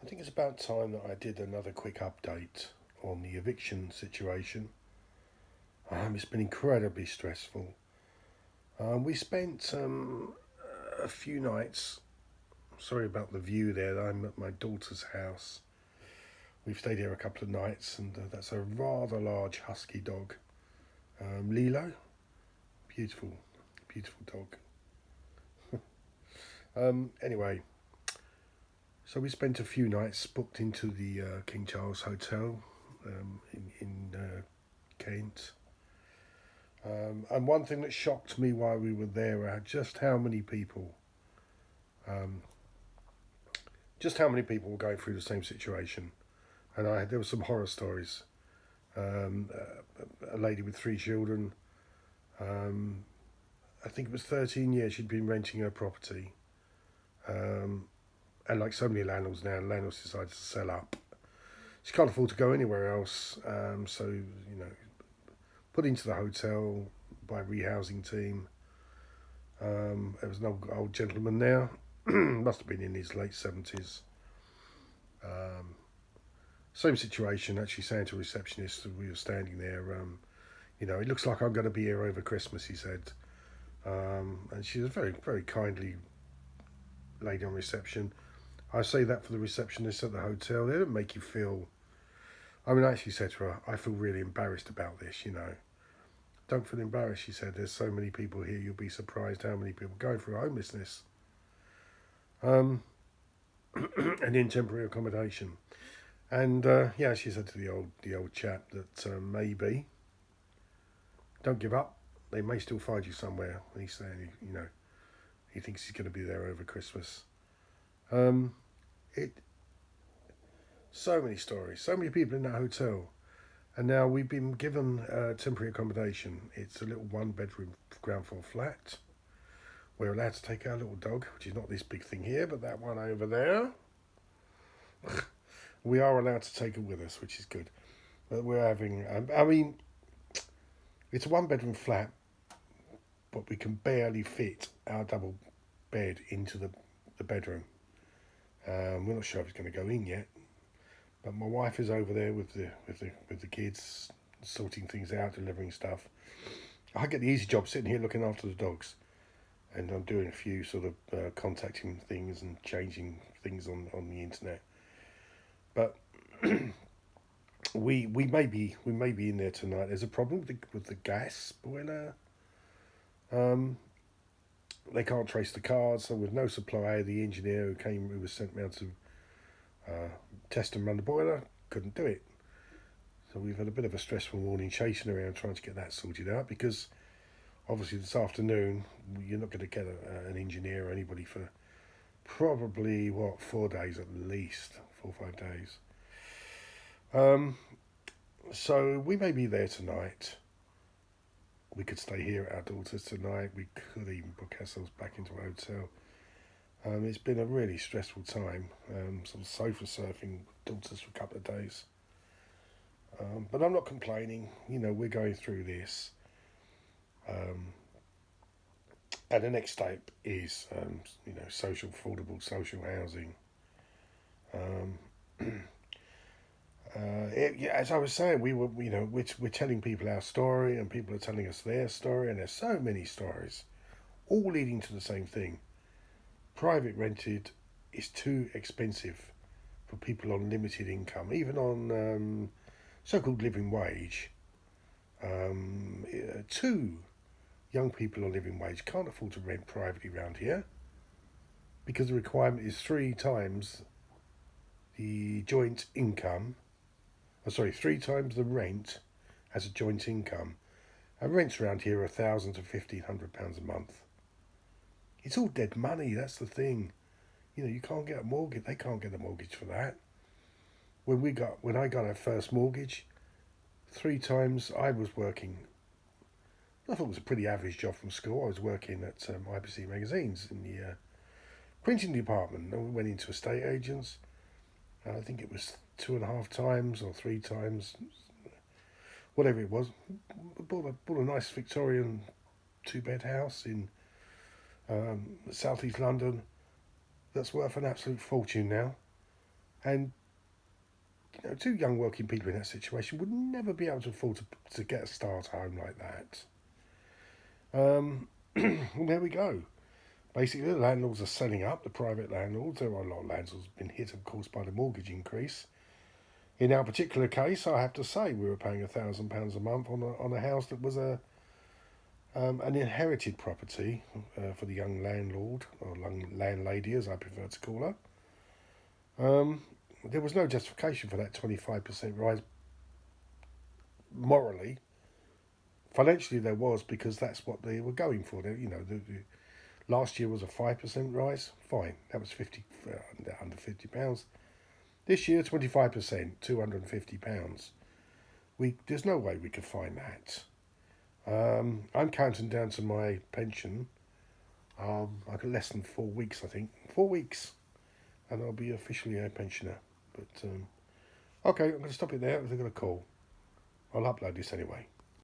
I think it's about time that I did another quick update on the eviction situation. It's been incredibly stressful. We spent a few nights. Sorry about the view there. I'm at my daughter's house. We've stayed here a couple of nights, and that's a rather large Husky dog, Lilo. Beautiful, beautiful dog. Anyway, so we spent a few nights booked into the King Charles Hotel in Kent. And one thing that shocked me while we were there were just how many people, um, were going through the same situation. And there were some horror stories. A lady with three children. Um, I think it was 13 years she'd been renting her property. And like so many landlords now, landlords decided to sell up. She can't afford to go anywhere else. So, put into the hotel by a rehousing team. There was an old gentleman there, must have been in his late 70s. Same situation, actually saying to a receptionist, we were standing there, it looks like I'm going to be here over Christmas, he said. And she was very, very kindly lady on reception. I say that for the receptionists at the hotel. They don't make you feel... I actually said to her, I feel really embarrassed about this. Don't feel embarrassed, she said. There's so many people here, you'll be surprised how many people go through homelessness. And in temporary accommodation. And she said to the old chap that maybe don't give up. They may still find you somewhere. And he's saying, he thinks he's going to be there over Christmas. So many stories, so many people in that hotel. And now we've been given temporary accommodation. It's a little one-bedroom ground floor flat. We're allowed to take our little dog, which is not this big thing here, but that one over there. We are allowed to take her with us, which is good. But we're having... it's a one-bedroom flat, but we can barely fit our double bed into the bedroom. We're not sure if it's going to go in yet. But my wife is over there with the kids, sorting things out, delivering stuff. I get the easy job sitting here looking after the dogs, and I'm doing a few sort of contacting things and changing things on the internet. But we may be in there tonight. There's a problem with the gas boiler. They can't trace the cards, so with no supply, the engineer who was sent round to test and run the boiler, couldn't do it. So we've had a bit of a stressful morning chasing around trying to get that sorted out, because obviously this afternoon you're not going to get an engineer or anybody for probably 4 days at least, 4 or 5 days. So we may be there tonight. We could stay here at our daughter's tonight. We could even book ourselves back into a hotel. It's been a really stressful time, sort of sofa surfing with daughters for a couple of days. But I'm not complaining. We're going through this. And the next step is, affordable social housing. As I was saying, we're telling people our story, and people are telling us their story, and there's so many stories, all leading to the same thing. Private rented is too expensive for people on limited income, even on so-called living wage. Two young people on living wage can't afford to rent privately around here, because the requirement is 3 times the joint income. 3 times the rent as a joint income. And rents around here are £1,000 to £1,500 a month. It's all dead money, that's the thing. You can't get a mortgage. They can't get a mortgage for that. When I got our first mortgage, 3 times I was working. I thought it was a pretty average job from school. I was working at IBC Magazines in the printing department. And we went into estate agents. I think it was 2.5 times or 3 times, whatever it was. Bought a nice Victorian 2-bed house in southeast London that's worth an absolute fortune now. And two young working people in that situation would never be able to afford to get a start home like that. There we go. Basically, the landlords are selling up, the private landlords. There are a lot of landlords who've been hit, of course, by the mortgage increase. In our particular case, I have to say we were paying £1,000 a month on a house that was an inherited property for the young landlord, or young landlady as I prefer to call her. There was no justification for that 25% rise morally. Financially, there was, because that's what they were going for. Last year was a 5% rise. Fine, that was under £50. This year, 25%, £250. There's no way we could find that. I'm counting down to my pension. I've got less than 4 weeks, I think. 4 weeks, and I'll be officially a pensioner. But okay, I'm going to stop it there. I've got a call. I'll upload this anyway.